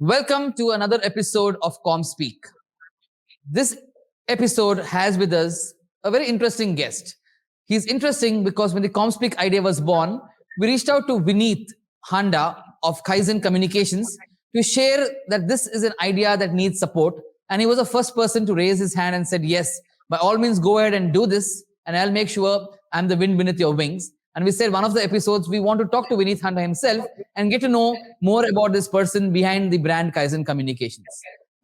Welcome to another episode of ComSpeak. This episode has with us a very interesting guest. He's interesting because when the ComSpeak idea was born, we reached out to Vineet Handa of Kaizen Communications to share that this is an idea that needs support. And he was the first person to raise his hand and said, yes, by all means, go ahead and do this. And I'll make sure I'm the wind beneath your wings. And we said one of the episodes, we want to talk to Vineet Handa himself and get to know more about this person behind the brand Kaizen Communications.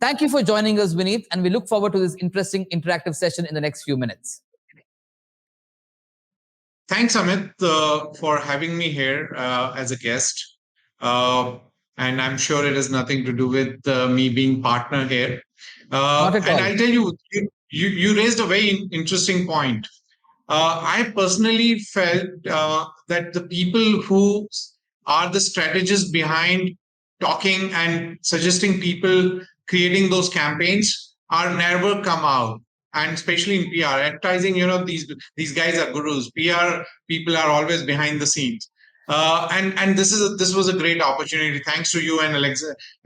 Thank you for joining us, Vineet, and we look forward to this interesting interactive session in the next few minutes. Thanks, Amith, for having me here as a guest. And I'm sure it has nothing to do with me being partner here. Not at And all. I'll tell you, you raised a very interesting point. I personally felt that the people who are the strategists behind talking and suggesting people creating those campaigns are never come out. And especially in PR, advertising, these guys are gurus. PR people are always behind the scenes. And this was a great opportunity. Thanks to you and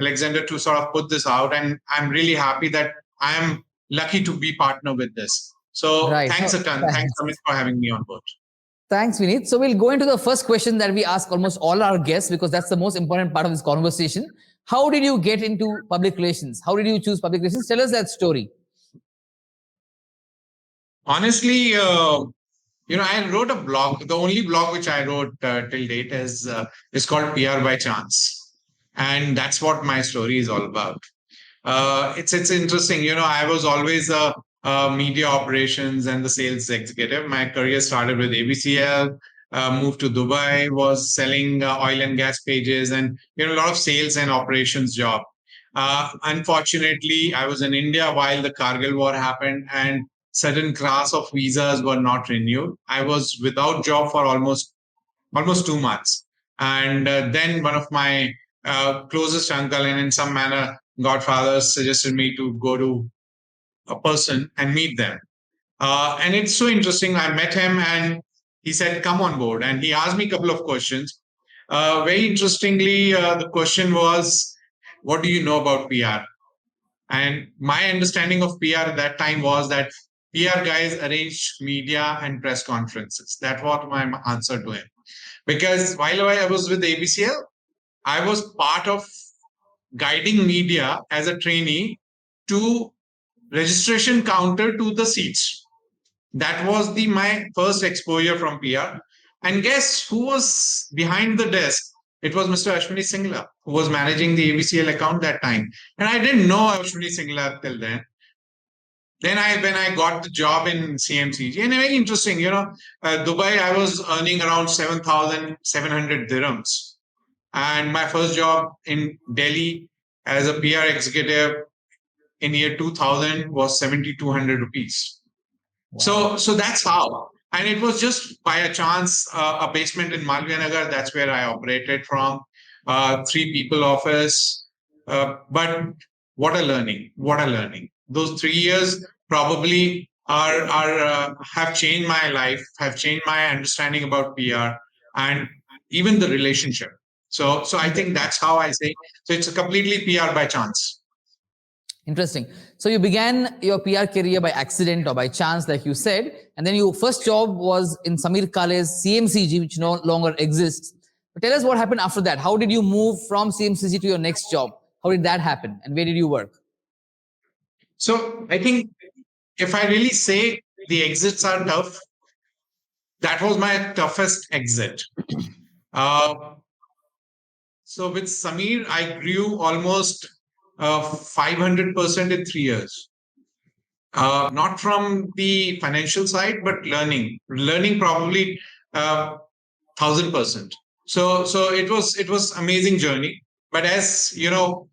Alexander to sort of put this out. And I'm really happy that I am lucky to be partner with this. So Right. thanks a ton. Thanks, Thanks. Amit, for having me on board. Thanks, Vineet. So we'll go into the first question that we ask almost all our guests because that's the most important part of this conversation. How did you get into public relations? How did you choose public relations? Tell us that story. Honestly, I wrote a blog. The only blog which I wrote till date is called PR by Chance, and that's what my story is all about. It's interesting. I was always a media operations and the sales executive. My career started with ABCL. Moved to Dubai, was selling oil and gas pages, and a lot of sales and operations job. Unfortunately, I was in India while the Kargil war happened, and certain class of visas were not renewed. I was without job for almost 2 months, and then one of my closest uncle and in some manner godfathers suggested me to go to a person and meet them. And it's so interesting. I met him and he said, come on board. And he asked me a couple of questions. Very interestingly, the question was, what do you know about PR? And my understanding of PR at that time was that PR guys arrange media and press conferences. That was my answer to him. Because while I was with ABCL, I was part of guiding media as a trainee to registration counter to the seats. That was my first exposure from PR. And guess who was behind the desk? It was Mr. Ashwini Singla, who was managing the ABCL account that time. And I didn't know Ashwini Singla till then. Then when I got the job in CMCG, and very interesting, Dubai, I was earning around 7,700 dirhams. And my first job in Delhi as a PR executive in year 2000 was 7,200 rupees. Wow. So that's how. And it was just by a chance, a basement in Malviya Nagar. That's where I operated from. 3 people office. But what a learning! What a learning! Those 3 years probably have changed my life, have changed my understanding about PR, and even the relationship. So I think that's how I say. So it's a completely PR by chance. Interesting. So you began your PR career by accident or by chance, like you said, and then your first job was in Samir Kale's CMCG, which no longer exists. But tell us what happened after that. How did you move from CMCG to your next job? How did that happen? And where did you work? So I think if I really say the exits are tough, that was my toughest exit. So with Samir, I grew almost 500% in 3 years. Not from the financial side, but learning probably 1,000%. So it was amazing journey. But as you know,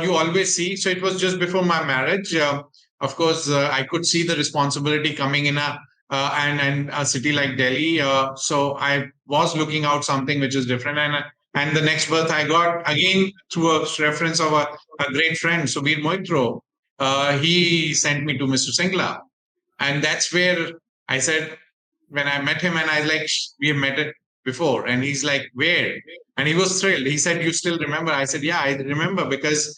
you always see. So it was just before my marriage. Of course, I could see the responsibility coming in and a city like Delhi. So I was looking out something which is different. And the next birth I got again through a reference of a great friend, Subir Moitro. He sent me to Mr. Singla. And that's where I said, when I met him and I like, we have met before. And he's like, where? And he was thrilled. He said, you still remember? I said, yeah, I remember, because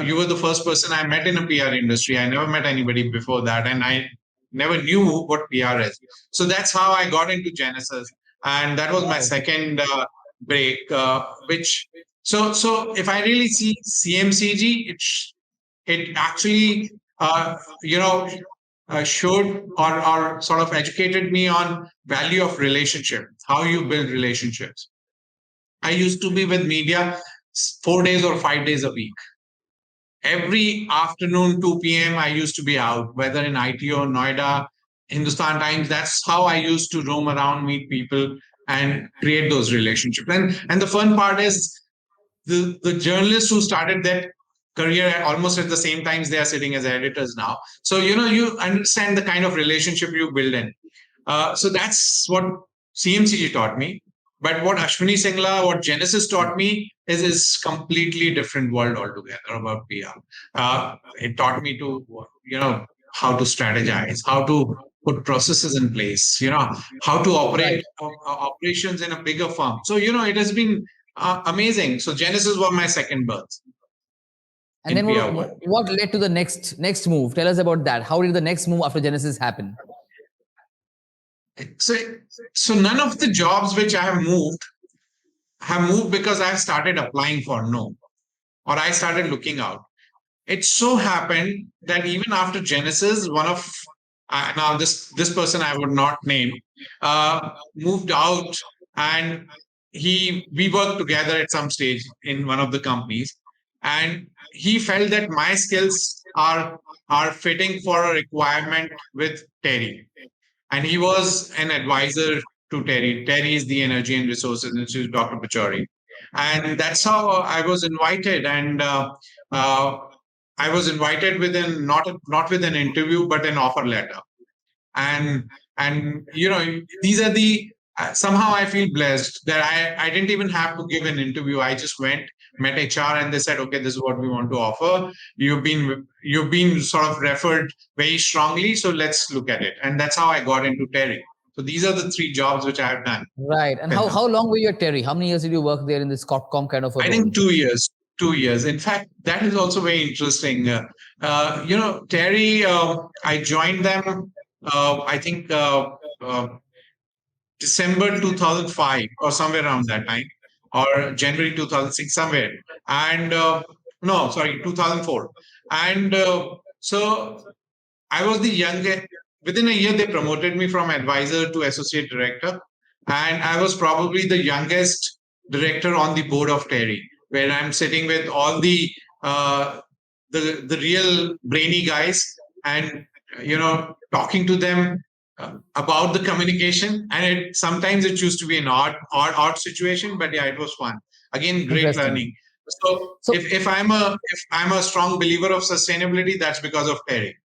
you were the first person I met in a PR industry. I never met anybody before that. And I never knew what PR is. So that's how I got into Genesis. And that was my Wow. second break, which, so if I really see CMCG, it actually, you know, showed, or sort of educated me on value of relationship, how you build relationships. I used to be with media 4 days or 5 days a week. Every afternoon, 2 p.m., I used to be out, whether in ITO, Noida, Hindustan Times. That's how I used to roam around, meet people, and create those relationships. And the fun part is, the journalists who started that career almost at the same times, they are sitting as editors now. So you understand the kind of relationship you build in. So that's what CMCG taught me. But what Ashwini Singla, what Genesis taught me is completely different world altogether about PR. It taught me to, how to strategize, how to put processes in place, how to Right. operate operations in a bigger firm. So, it has been amazing. So Genesis was my second birth And in then PR world. what led to the next move? Tell us about that. How did the next move after Genesis happen? So, so none of the jobs which I have moved because I started applying for no, or I started looking out. It so happened that even after Genesis, one of now this person I would not name moved out, and we worked together at some stage in one of the companies, and he felt that my skills are fitting for a requirement with Terry, and he was an advisor to Terry. Terry is the Energy and Resources Institute, Dr. Pachori. And that's how I was invited. And uh, I was invited within not with an interview, but an offer letter. And these are the somehow I feel blessed that I didn't even have to give an interview. I just went, met HR, and they said, okay, this is what we want to offer. You've been sort of referred very strongly, so let's look at it. And that's how I got into Terry. So these are the three jobs which I have done Right. And with how them. how long were you at Terry? How many years did you work there in this Cotcom kind of a I role? think 2 years. 2 years. In fact, that is also very interesting. Terry, I joined them. I think December 2005 or somewhere around that time, or January 2006, somewhere. And no, sorry, 2004. And so I was the youngest. Within a year, they promoted me from advisor to associate director. And I was probably the youngest director on the board of Terry, where I'm sitting with all uh, the real brainy guys, and talking to them about the communication. And sometimes it used to be an odd situation, but yeah, it was fun. Again, great Interesting. learning. So So if I'm a strong believer of sustainability, that's because of Terry.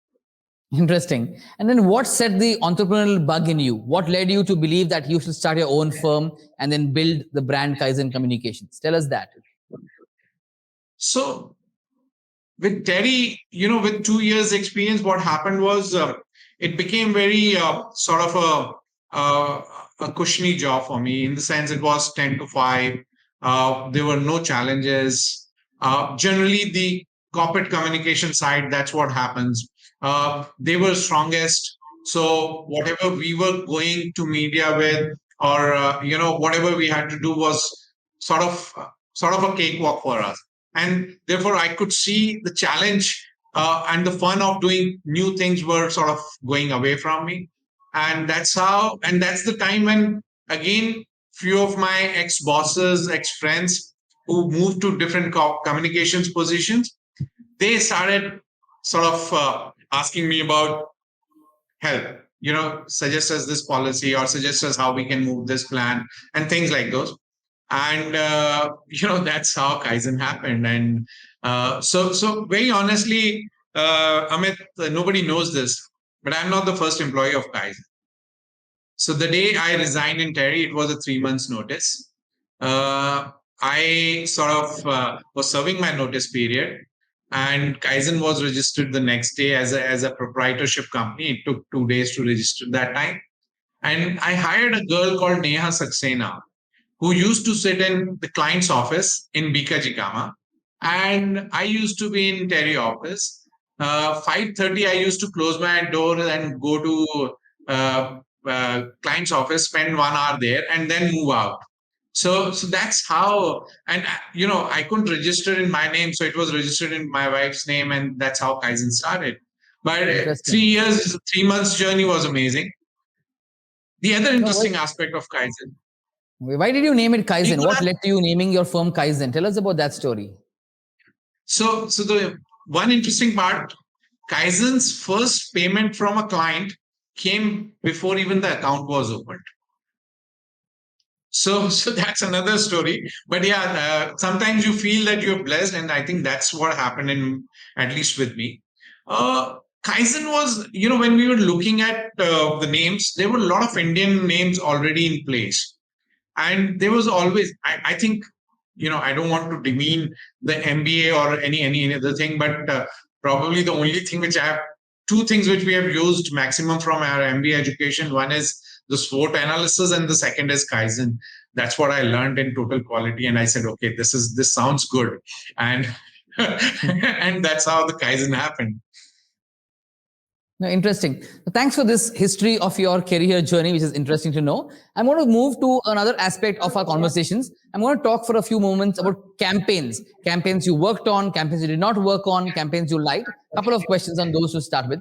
interesting. And then what set the entrepreneurial bug in you? What led you to believe that you should start your own firm and then build the brand Kaizen Communications? Tell us that. So with Terry, with 2 years experience, what happened was it became very sort of a cushiony job for me, in the sense it was 10 to 5. There were no challenges. Generally, the corporate communication side, that's what happens. They were strongest. So whatever we were going to media with, or whatever we had to do was sort of sort of a cakewalk for us, and therefore I could see the challenge and the fun of doing new things were sort of going away from me. And that's the time when, again, few of my ex bosses, ex friends who moved to different communications positions, they started sort of asking me about help, suggest us this policy, or suggest us how we can move this plan, and things like those. And that's how Kaizen happened. And so very honestly, Amit, nobody knows this, but I'm not the first employee of Kaizen. So the day I resigned in Terry, it was a 3 months notice. uh, I sort of was serving my notice period, and Kaizen was registered the next day as a proprietorship company. It took 2 days to register that time. And I hired a girl called Neha Saxena, who used to sit in the client's office in Bika. And I used to be in Terry office. 5:30, I used to close my door and go to client's office, spend 1 hour there, and then move out. So that's how, and I couldn't register in my name, so it was registered in my wife's name, and that's how Kaizen started. But Interesting. 3 years, 3 months journey was amazing. The other No, interesting aspect of Kaizen, why did you name it you Kaizen? could What have, led to you naming your firm Kaizen? Tell us about that story. so the one interesting part, Kaizen's first payment from a client came before even the account was opened. So that's another story. But yeah, sometimes you feel that you're blessed, and I think that's what happened in, at least with me. Kaizen was, when we were looking at the names, there were a lot of Indian names already in place, and there was always, I think, I don't want to demean the MBA or any other thing, but probably the only thing which I have, two things which we have used maximum from our MBA education. One is the SWOT analysis, and the second is Kaizen. That's what I learned in Total Quality, and I said, okay, this sounds good, and and that's how the Kaizen happened. No, interesting. Thanks for this history of your career journey, which is interesting to know. I'm going to move to another aspect of our conversations. I'm going to talk for a few moments about campaigns, campaigns you worked on, campaigns you did not work on, campaigns you liked. A couple of questions on those to start with.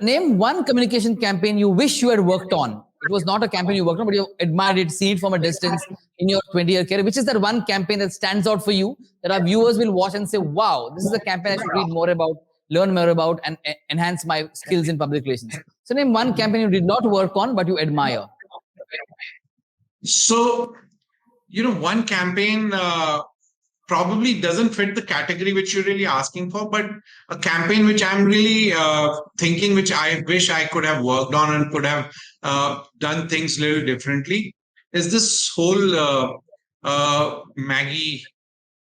Name one communication campaign you wish you had worked on. It was not a campaign you worked on, but you admired it, seen it from a distance in your 20-year career. Which is that one campaign that stands out for you that our viewers will watch and say, wow, this is a campaign I should read more about, learn more about, and enhance my skills in public relations. So name one campaign you did not work on, but you admire. So, one campaign probably doesn't fit the category which you're really asking for, but a campaign which I'm really thinking, which I wish I could have worked on and could have done things a little differently, is this whole Maggie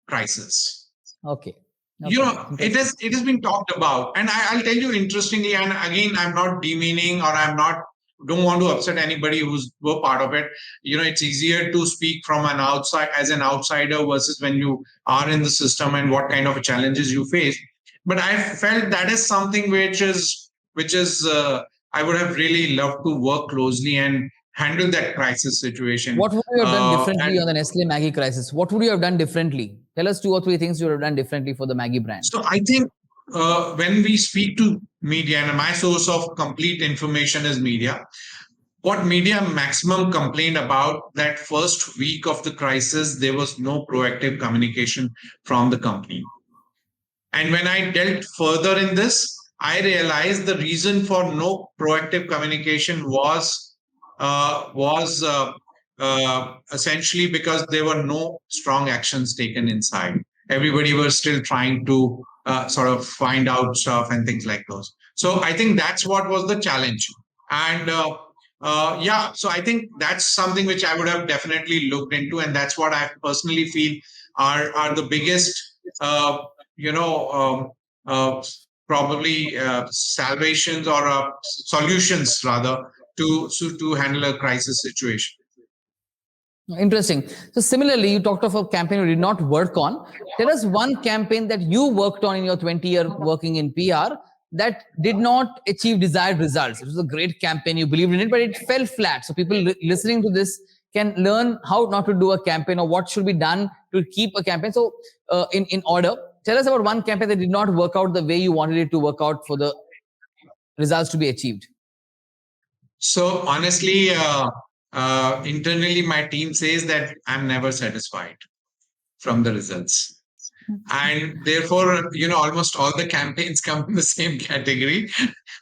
crisis. Okay. Okay. Interesting. It has been talked about, and I'll tell you interestingly, and again, I'm not demeaning, or I'm not, don't want to upset anybody who's were part of it. It's easier to speak from an outside, as an outsider, versus when you are in the system and what kind of challenges you face. But I felt that is something which is I would have really loved to work closely and handle that crisis situation. What would you have done And differently on the Nestle Maggie crisis? What would you have done differently? Tell us two or three things you would have done differently for the Maggie brand. So I think when we speak to media, and my source of complete information is media, what media maximum complained about that first week of the crisis, there was no proactive communication from the company. And when I delved further in this, I realized the reason for no proactive communication was essentially because there were no strong actions taken inside. Everybody was still trying to sort of find out stuff and things like those. So I think that's what was the challenge. And yeah, so I think that's something which I would have definitely looked into, and that's what I personally feel are the biggest, uh, you know, uh, probably salvations or solutions rather to handle a crisis situation. Interesting. So similarly, you talked of a campaign you did not work on. Tell us one campaign that you worked on in your 20-year working in PR that did not achieve desired results. It was a great campaign. You believed in it, but it fell flat. So people listening to this can learn how not to do a campaign or what should be done to keep a campaign. So in order, tell us about one campaign that did not work out the way you wanted it to work out for the results to be achieved. So honestly, internally, my team says that I'm never satisfied from the results. And therefore, almost all the campaigns come in the same category.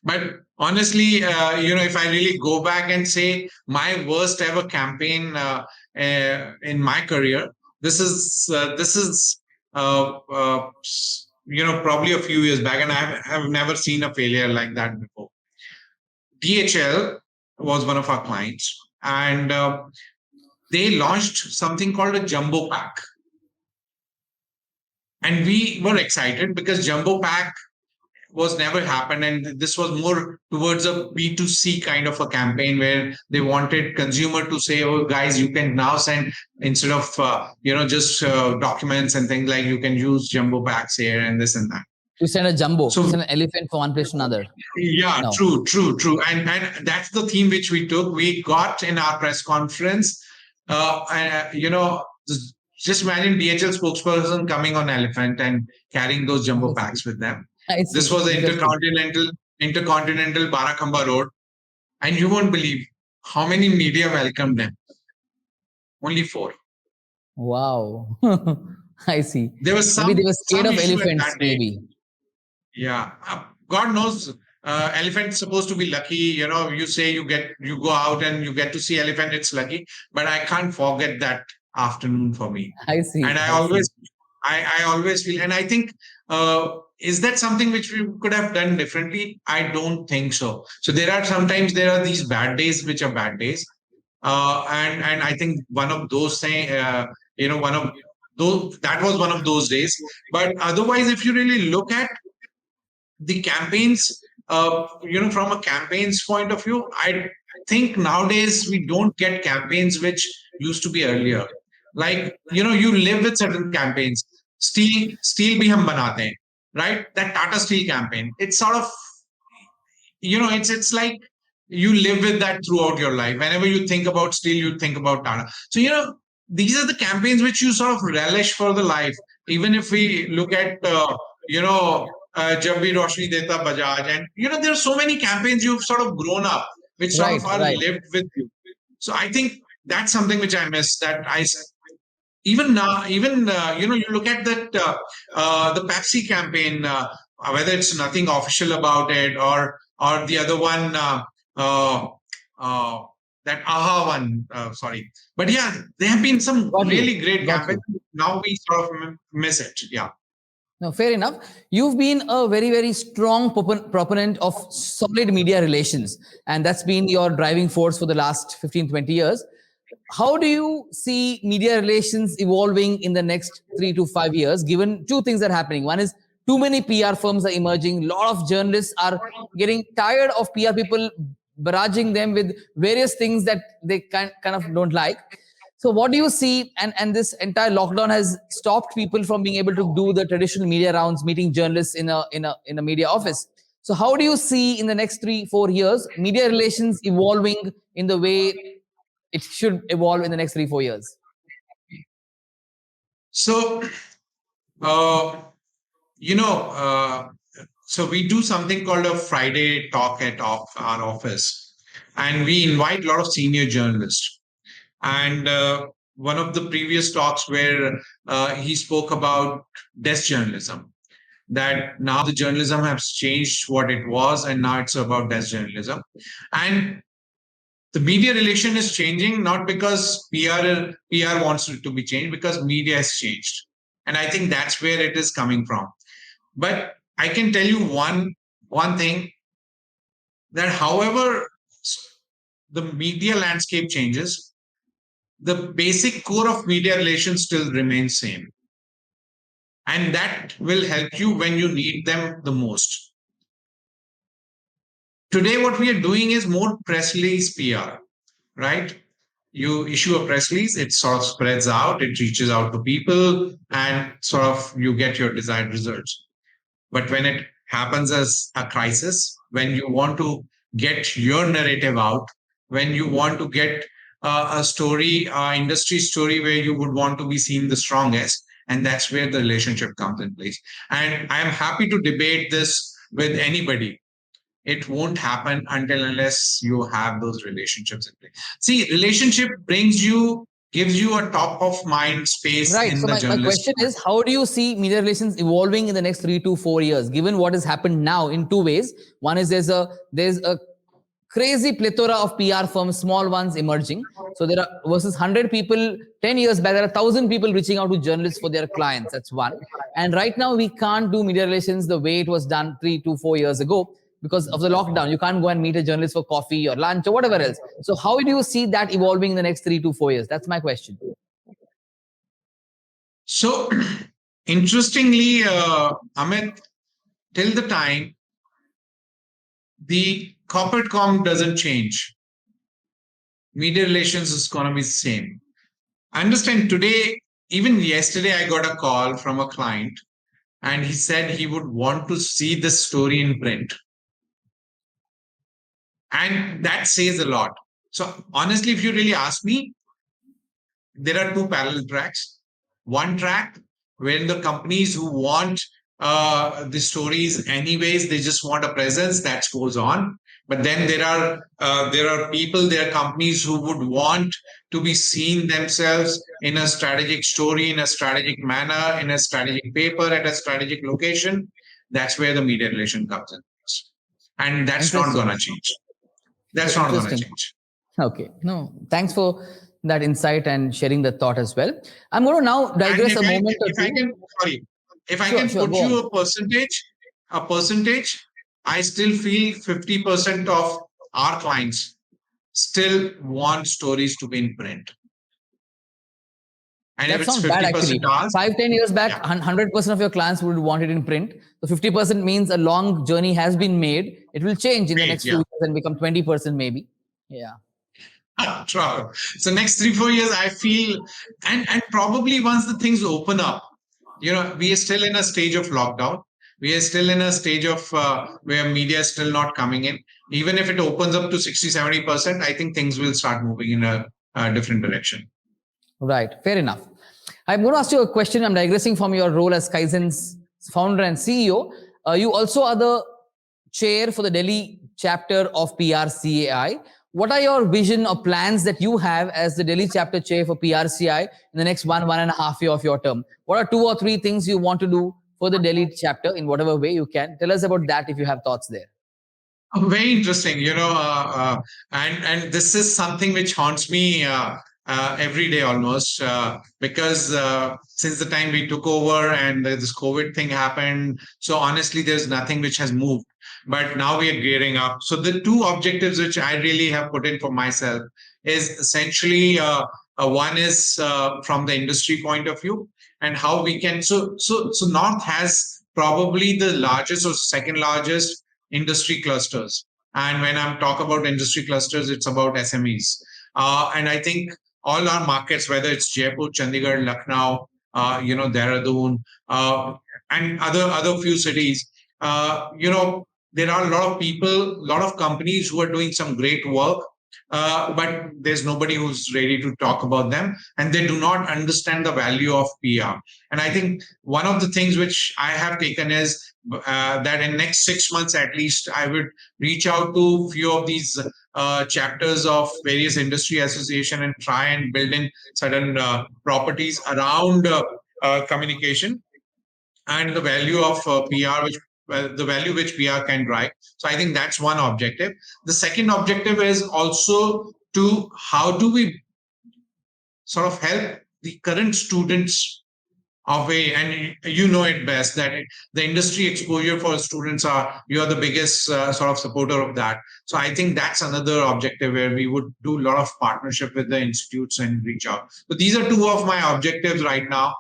But honestly, if I really go back and say my worst ever campaign in my career, this is probably a few years back, and I have never seen a failure like that before. DHL was one of our clients, and they launched something called a jumbo pack. And we were excited because jumbo pack was never happened, and this was more towards a B2C kind of a campaign where they wanted consumer to say, oh guys, you can now send, instead of just documents and things, like you can use jumbo packs here and this and that. You send a jumbo, you So send an elephant from one place to another. yeah, No. true. And that's the theme which we took. We got in our press conference, just imagine DHL spokesperson coming on elephant and carrying those jumbo packs with them. I This see. was the Interesting. intercontinental Barakhamba Road, and you won't believe how many media welcomed them. Only 4. Wow. I see. There was Maybe they were scared some of issue at elephants, that day. maybe. Yeah, God knows. Elephant's supposed to be lucky. You say you go out and you get to see elephant. It's lucky, but I can't forget that afternoon for me. I see. And I see. I always feel, and I think, is that something which we could have done differently? I don't think so. So sometimes there are these bad days which are bad days, and I think one of those things, one of those, that was one of those days. But otherwise, if you really look at the campaigns, from a campaigns point of view, I think nowadays we don't get campaigns which used to be earlier. Like, you live with certain campaigns. Steel bhi hum banate hain, right? That Tata Steel campaign. It's sort of, it's like you live with that throughout your life. Whenever you think about steel, you think about Tata. So, these are the campaigns which you sort of relish for the life. Even if we look at, Jab Bhi Roshni Deta Bajaj, and there are so many campaigns you've sort of grown up, which sort Right, of are right. lived with you. So I think that's something which I miss. That even now, even you look at that the Pepsi campaign, whether it's nothing official about it, or the other one, uh, uh, that AHA one. Sorry, but yeah, there have been some Got you. really great Got campaigns. you. Now we sort of miss it. Yeah. No, fair enough. You've been a very, very strong proponent of solid media relations, and that's been your driving force for the last 15, 20 years. How do you see media relations evolving in the next 3 to 5 years, given two things are happening? One is too many PR firms are emerging. A lot of journalists are getting tired of PR people barraging them with various things that they kind of don't like. So what do you see? And this entire lockdown has stopped people from being able to do the traditional media rounds, meeting journalists in a media office. So how do you see in the next 3, 4 years media relations evolving in the way it should evolve in the next 3, 4 years? So, uh, you know, uh, so we do something called a Friday talk at our office, and we invite a lot of senior journalists. And one of the previous talks where he spoke about desk journalism, that now the journalism has changed what it was, and now it's about desk journalism. And the media relation is changing, not because PR wants it to be changed, because media has changed. And I think that's where it is coming from. But I can tell you one thing, that however the media landscape changes, the basic core of media relations still remains same. And that will help you when you need them the most. Today, what we are doing is more press release PR, right? You issue a press release, it sort of spreads out, it reaches out to people, and sort of you get your desired results. But when it happens as a crisis, when you want to get your narrative out, when you want to get a story, industry story where you would want to be seen the strongest, and that's where the relationship comes in place. And I am happy to debate this with anybody. It won't happen until unless you have those relationships in place. See, relationship gives you a top of mind space Right. in So the my journalist. question is, how do you see media relations evolving in the next 3 to 4 years, given what has happened now in two ways? One is there's a crazy plethora of PR firms, small ones emerging. So there are versus 100 people 10 years back, there are 1,000 people reaching out to journalists for their clients. That's one. And right now we can't do media relations the way it was done 3 to 4 years ago because of the lockdown. You can't go and meet a journalist for coffee or lunch or whatever else. So how do you see that evolving in the next 3 to 4 years? That's my question. So, interestingly, Amit, till the time the corporate com doesn't change. Media relations is going to be the same. I understand today, even yesterday, I got a call from a client and he said he would want to see this story in print. And that says a lot. So, honestly, if you really ask me, there are two parallel tracks. One track where the companies who want the stories anyways, they just want a presence that goes on. But then there are people, there are companies who would want to be seen themselves in a strategic story, in a strategic manner, in a strategic paper, at a strategic location. That's where the media relation comes in, and that's not Interesting. going to change. That's not going to Interesting. change. Okay. No, thanks for that insight and sharing the thought as well. I'm going to now And digress a moment or if I two. can, sorry, if I Sure, can sure. put Go you on. a percentage, I still feel 50% of our clients still want stories to be in print. And if That it's sounds bad actually. 50% ours, 5, 10 years back, yeah, 100% of your clients would want it in print. So 50% means a long journey has been made. It will change in the wait, next few yeah. years and become 20% maybe. Yeah. True. So next 3 4 years, I feel, and probably once the things open up, we are still in a stage of lockdown. We are still in a stage of where media is still not coming in. Even if it opens up to 60 70%, I think things will start moving in a different direction. Right. Fair enough. I'm going to ask you a question. I'm digressing from your role as Kaizen's founder and CEO. You also are the chair for the Delhi chapter of PRCI. What are your vision or plans that you have as the Delhi chapter chair for PRCI in the next 1.5 year of your term? What are 2 or 3 things you want to do for the Delhi chapter in whatever way you can? Tell us about that if you have thoughts there. Very interesting, and this is something which haunts me every day almost, because since the time we took over and this COVID thing happened, so honestly, there's nothing which has moved. But now we are gearing up. So the two objectives which I really have put in for myself is essentially one is from the industry point of view and how we can. So North has probably the largest or second largest industry clusters. And when I'm talk about industry clusters, it's about SMEs. And I think all our markets, whether it's Jaipur, Chandigarh, Lucknow, Dehradun, and other few cities, there are a lot of people, a lot of companies who are doing some great work. But there's nobody who's ready to talk about them, and they do not understand the value of PR. And I think one of the things which I have taken is that in next 6 months at least, I would reach out to a few of these chapters of various industry association and try and build in certain properties around communication and the value of PR, which the value which PR can drive. So I think that's one objective. The second objective is also to how do we sort of help the current students of a, and you know it best that the industry exposure for students are, you are the biggest sort of supporter of that. So I think that's another objective where we would do a lot of partnership with the institutes and reach out. So these are two of my objectives right now.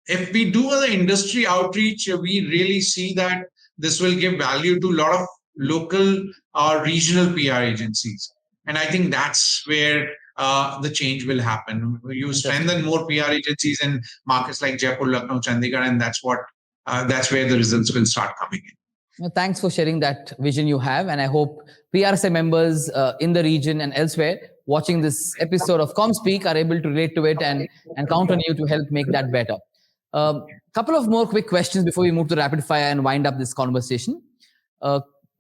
If we do the industry outreach, we really see that this will give value to a lot of local or regional PR agencies. And I think that's where the change will happen. You Interesting. strengthen more PR agencies in markets like Jaipur, Lucknow, Chandigarh, and that's where the results will start coming in. Well, thanks for sharing that vision you have. And I hope PRSA members in the region and elsewhere watching this episode of ComSpeak are able to relate to it and count on you to help make that better. Couple of more quick questions before we move to rapid fire and wind up this conversation.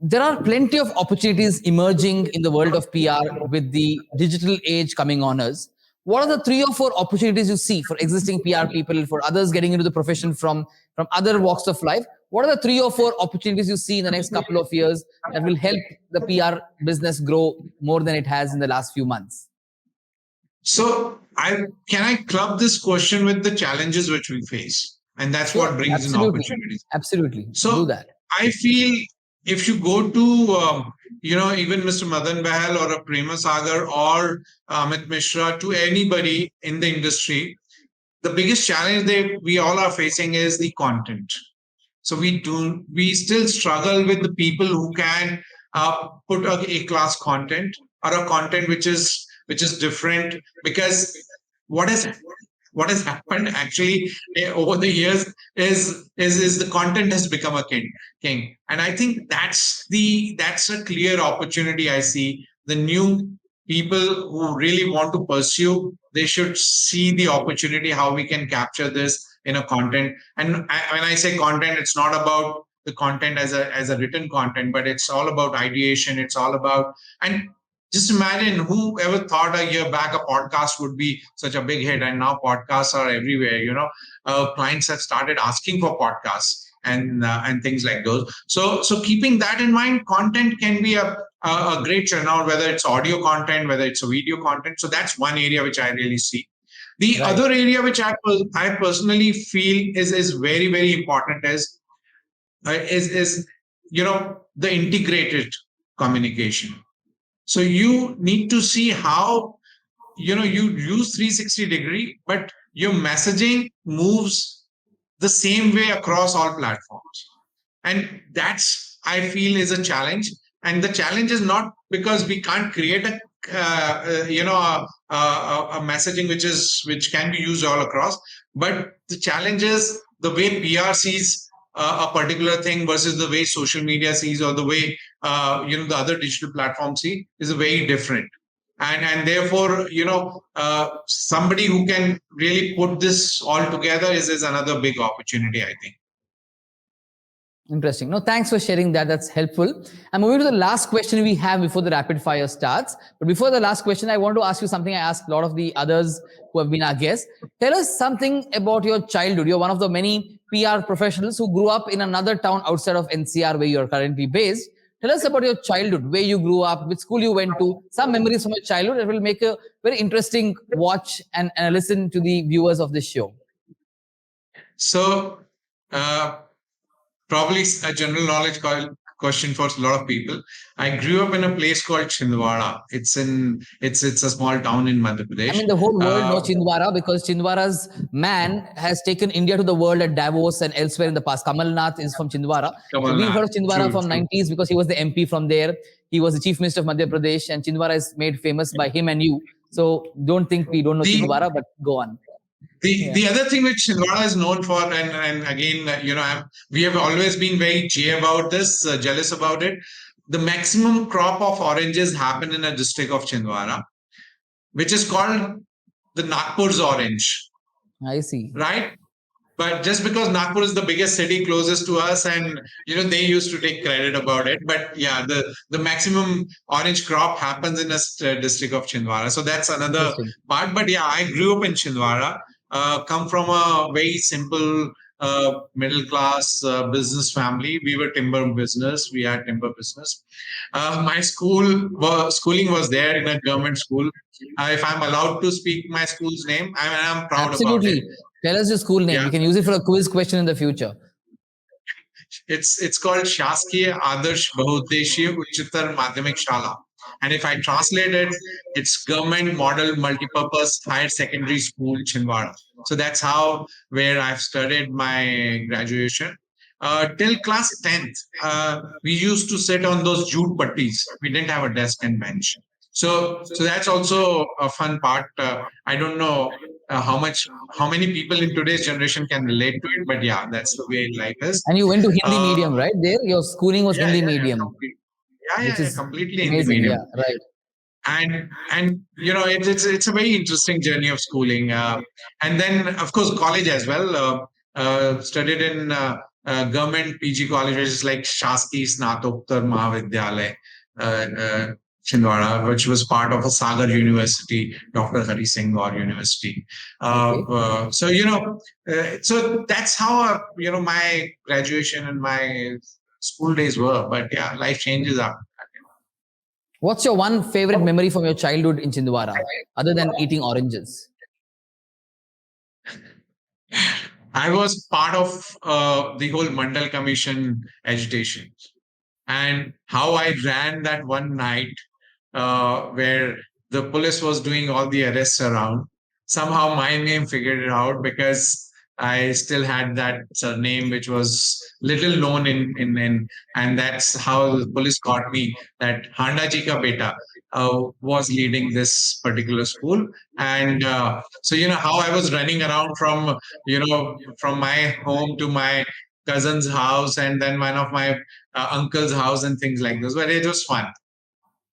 There are plenty of opportunities emerging in the world of PR with the digital age coming on us. What are the 3 or 4 opportunities you see for existing PR people, for others getting into the profession from other walks of life? What are the 3 or 4 opportunities you see in the next couple of years that will help the PR business grow more than it has in the last few months? So I club this question with the challenges which we face, and that's Sure, what brings in absolutely, opportunities. absolutely. Do So that. I feel if you go to even Mr. Madan Bahal or a Prema Sagar or Amit Mishra, to anybody in the industry, the biggest challenge we all are facing is the content. So we still struggle with the people who can put a class content or a content which is different, because what is what has happened actually over the years is the content has become a king. And I think that's a clear opportunity. I see the new people who really want to pursue, they should see the opportunity how we can capture this in a content. And when I say content, it's not about the content as a written content, but it's all about ideation. It's all about, and just imagine, whoever thought a year back a podcast would be such a big hit, and now podcasts are everywhere. Clients have started asking for podcasts and things like those. So keeping that in mind, content can be a great turnout, whether it's audio content, whether it's a video content. So that's one area which I really see. The Right. other area which I personally feel is very very important is the integrated communication. So you need to see how you use 360-degree, but your messaging moves the same way across all platforms. And that's, I feel, is a challenge. And the challenge is not because we can't create a messaging which can be used all across, but the challenge is the way PR sees a particular thing versus the way social media sees, or the way the other digital platforms see, is very different. And therefore, somebody who can really put this all together is another big opportunity, I think. Interesting. No, thanks for sharing that. That's helpful. I'm moving to the last question we have before the rapid fire starts. But before the last question, I want to ask you something I asked a lot of the others who have been our guests. Tell us something about your childhood. You're one of the many PR professionals who grew up in another town outside of NCR where you're currently based. Tell us about your childhood, where you grew up, which school you went to, some memories from your childhood. It will make a very interesting watch and listen to the viewers of this show. So, uh, probably a general knowledge question for a lot of people. I grew up in a place called Chhindwara. It's a small town in Madhya I Pradesh. mean, the whole world knows Chhindwara because Chhindwara's man has taken India to the world at Davos and elsewhere in the past. Kamal Nath is from Chhindwara. So we've heard Kamalnath. of Chhindwara True, from true. 90s because he was the MP from there. He was the Chief Minister of Madhya Pradesh, and Chhindwara is made famous by him and you. So don't think we don't know The Chhindwara, but go on. the Yeah. other thing which Chhindwara is known for, and again, we have always been very about this, jealous about it. The maximum crop of oranges happen in a district of Chhindwara, which is called the Nagpur's orange, I see. right? But just because Nagpur is the biggest city closest to us, and they used to take credit about it. But yeah, the maximum orange crop happens in a district of Chhindwara. So that's another Interesting. part. But yeah, I grew up in Chhindwara. Come from a very simple middle class business family. We were timber business. We had timber business. My schooling was there in a government school. If I'm allowed to speak my school's name, I'm proud about it. Absolutely. Tell us your school name. Yeah. We can use it for a quiz question in the future. It's called Shaskiya Adarsh Bahudeshiya Uchchatar Madhyamik Shala. And if I translate it, it's Government Model Multipurpose Higher Secondary School, Chhindwara. So that's where I've studied my graduation. Till class 10th, we used to sit on those jute putties. We didn't have a desk and bench. So that's also a fun part. I don't know how many people in today's generation can relate to it, but yeah, that's the way life is. And you went to Hindi Uh, medium, right? There, your schooling was yeah, Hindi yeah, yeah, medium, complete. which Yeah, is completely in the amazing. Yeah, medium. right. And it's a very interesting journey of schooling. And then of course college as well. Studied in government PG colleges like Shasti Snatoktar Mahavidyalay, Chhindwara, which was part of a Sagar University, Dr. Hari Singh Gaur University. Okay. So that's how my graduation and my school days were. But yeah, life changes after. What's your one favorite memory from your childhood in Chindwara, other than eating oranges? I was part of the whole Mandal Commission agitation, and how I ran that one night where the police was doing all the arrests around. Somehow my name figured it out because I still had that surname, which was little known in and that's how the police caught me. That Handa ji ka beta was leading this particular school, and so how I was running around from from my home to my cousin's house, and then one of my uncle's house, and things like this. But it was fun.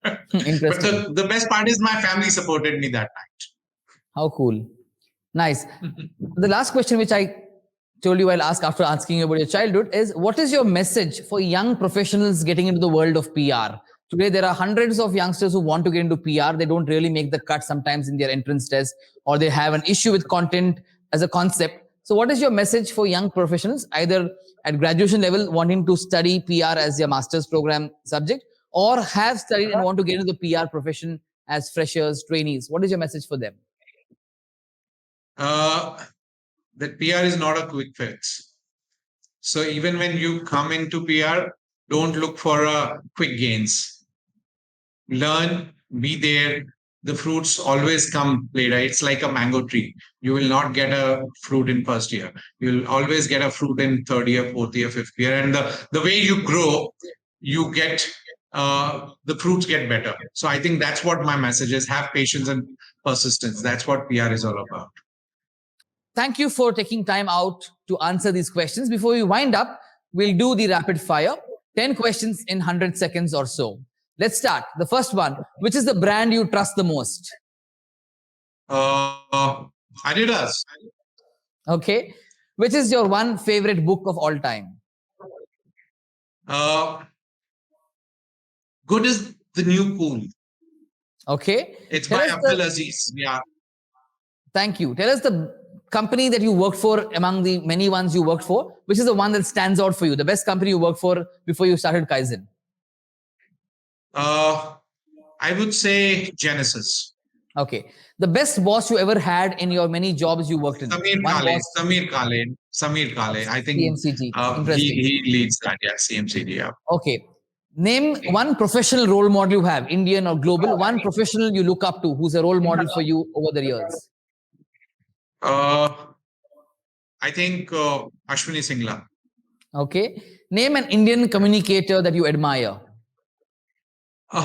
But Interesting. the best part is my family supported me that How cool. Nice. night. The last question, which I told you I'll ask after asking you about your childhood, is what is your message for young professionals getting into the world of PR? Today, there are hundreds of youngsters who want to get into PR. They don't really make the cut sometimes in their entrance test, or they have an issue with content as a concept. So, what is your message for young professionals, either at graduation level, wanting to study PR as their master's program subject, or have studied and want to get into the PR profession as freshers, trainees? What is your message for them? uh, that PR is not a quick fix. So even when you come into PR, don't look for quick gains. Learn, be there. The fruits always come later. It's like a mango tree. You will not get a fruit in first year. You'll always get a fruit in third year, fourth year, fifth year. And the way you grow, you get the fruits get better. So I think that's what my message is. Have patience and persistence. That's what PR is all about. Thank you for taking time out to answer these questions. Before we wind up, we'll do the rapid fire 10 questions in 100 seconds or so. Let's start. The first one, which is the brand you trust the most? Adidas. Okay. Which is your one favorite book of all time? Uh, Good is the new cool. Okay. It's Tell by us Abdul the, Aziz. Yeah. thank you. Tell us the company that you worked for among the many ones you worked for, which is the one that stands out for you, the best company you worked for before you started Kaizen. Uh, I would say Genesis. Okay. The best boss you ever had in your many jobs you worked in? Samir One Kale. boss, Samir Kale. Samir Kale. I think CMCG. he Interesting. he leads that. Yeah, CMCD. Yeah. Okay. Name one professional role model you have, Indian or global, one professional you look up to who's a role model for you over the years. Uh, I think Ashwini Singla. Okay. Name an Indian communicator that you admire.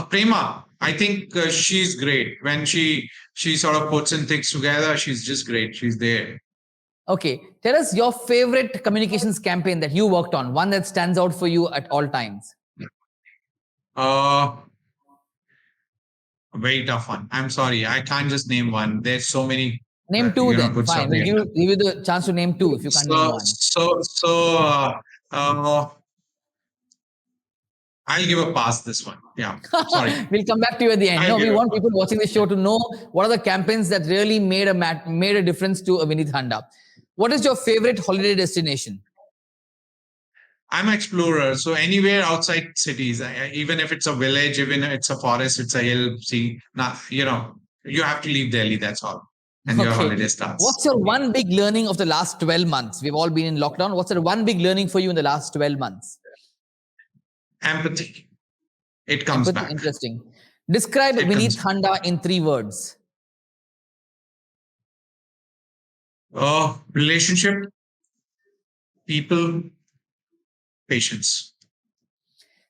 Prema. I think she's great. When she sort of puts in things together, she's just great. She's there. Okay. Tell us your favorite communications campaign that you worked on, one that stands out for you at all times. Uh, Very tough one. I'm sorry, I can't just name one. There's so many, Name two then. good stuff Fine. We'll there. give you the chance to name two if you can't name So, one. uh, I'll give a pass this one. Yeah, sorry. We'll come back to you at the end. I'll No, we give a want pass. people watching the show to know what are the campaigns that really made a difference to a Vineet Handa. What is your favorite holiday destination? I'm an explorer, so anywhere outside cities, even if it's a village, even if it's a forest, it's a hill, sea. Nah, you have to leave Delhi. That's all, and your Okay. holiday starts. What's your one big learning of the last 12 months? We've all been in lockdown. What's the one big learning for you in the last 12 months? Empathy. It comes Empathy, back. interesting. Describe It Vineet comes. Handa in 3 words. Relationship, people, patience.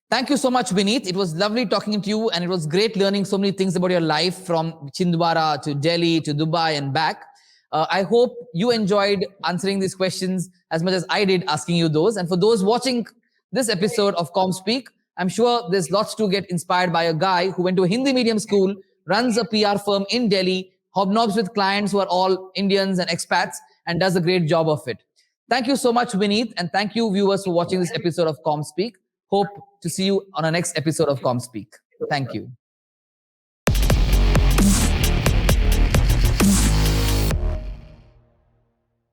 Thank you so much, Vineet. It was lovely talking to you, and it was great learning so many things about your life from Chindwara to Delhi to Dubai and back. I hope you enjoyed answering these questions as much as I did asking you those. And for those watching this episode of ComSpeak, I'm sure there's lots to get inspired by a guy who went to a Hindi medium school, runs a PR firm in Delhi, hobnobs with clients who are all Indians and expats, and does a great job of it. Thank you so much, Vineet, and thank you, viewers, for watching this episode of ComSpeak. Hope to see you on our next episode of ComSpeak. Thank you.